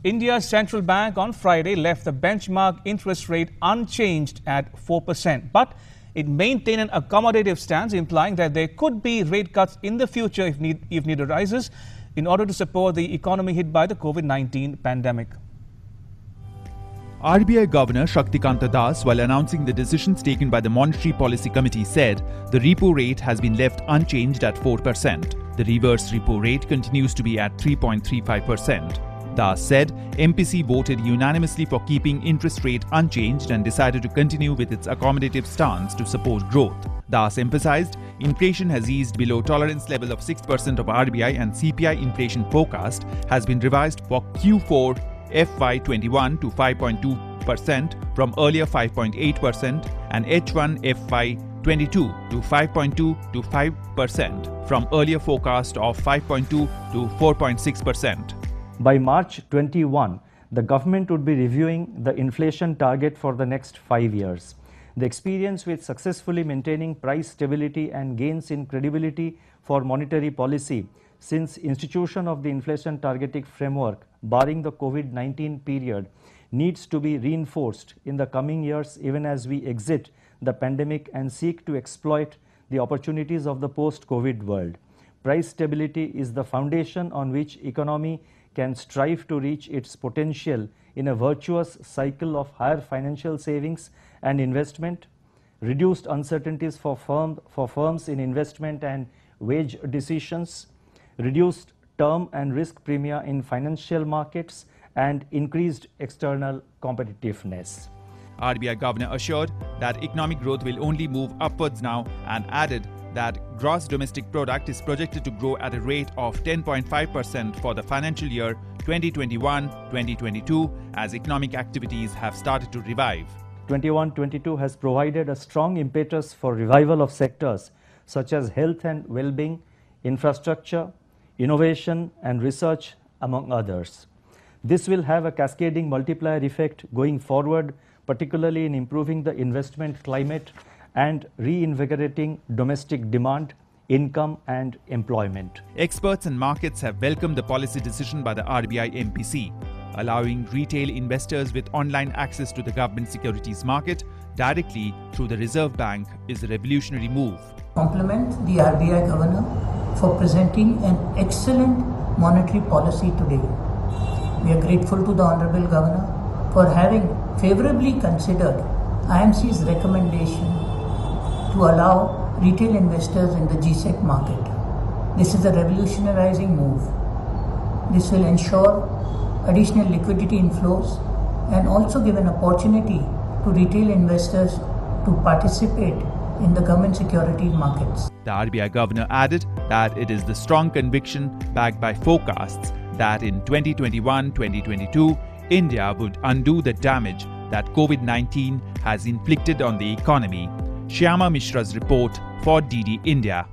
India's central bank on Friday left the benchmark interest rate unchanged at 4%, but it maintained an accommodative stance, implying that there could be rate cuts in the future if need arises in order to support the economy hit by the COVID-19 pandemic. RBI Governor Shaktikanta Das, while announcing the decisions taken by the Monetary Policy Committee, said the repo rate has been left unchanged at 4%. The reverse repo rate continues to be at 3.35%. Das said MPC voted unanimously for keeping interest rate unchanged and decided to continue with its accommodative stance to support growth. Das emphasized inflation has eased below tolerance level of 6% of RBI, and CPI inflation forecast has been revised for Q4 FY21 to 5.2% from earlier 5.8% and H1 FY22 to 5.2 to 5% from earlier forecast of 5.2 to 4.6%. By March 21, the government would be reviewing the inflation target for the next 5 years. The experience with successfully maintaining price stability and gains in credibility for monetary policy since institution of the inflation targeting framework, barring the COVID-19 period, needs to be reinforced in the coming years, even as we exit the pandemic and seek to exploit the opportunities of the post-COVID world. Price stability is the foundation on which economy can strive to reach its potential in a virtuous cycle of higher financial savings and investment, reduced uncertainties for firms in investment and wage decisions, reduced term and risk premia in financial markets, and increased external competitiveness. RBI Governor assured that economic growth will only move upwards now and added that gross domestic product is projected to grow at a rate of 10.5% for the financial year 2021-2022 as economic activities have started to revive. 21-22 has provided a strong impetus for revival of sectors such as health and well-being, infrastructure, innovation and research, among others. This will have a cascading multiplier effect going forward, particularly in improving the investment climate and reinvigorating domestic demand, income and employment. Experts and markets have welcomed the policy decision by the RBI MPC. Allowing retail investors with online access to the government securities market directly through the Reserve Bank is a revolutionary move. Compliment the RBI Governor for presenting an excellent monetary policy today. We are grateful to the Honorable Governor for having favorably considered IMC's recommendation to allow retail investors in the GSEC market. This is a revolutionizing move. This will ensure additional liquidity inflows and also give an opportunity to retail investors to participate in the government security markets. The RBI Governor added that it is the strong conviction backed by forecasts that in 2021-2022, India would undo the damage that COVID-19 has inflicted on the economy. Shyama Mishra's report for DD India.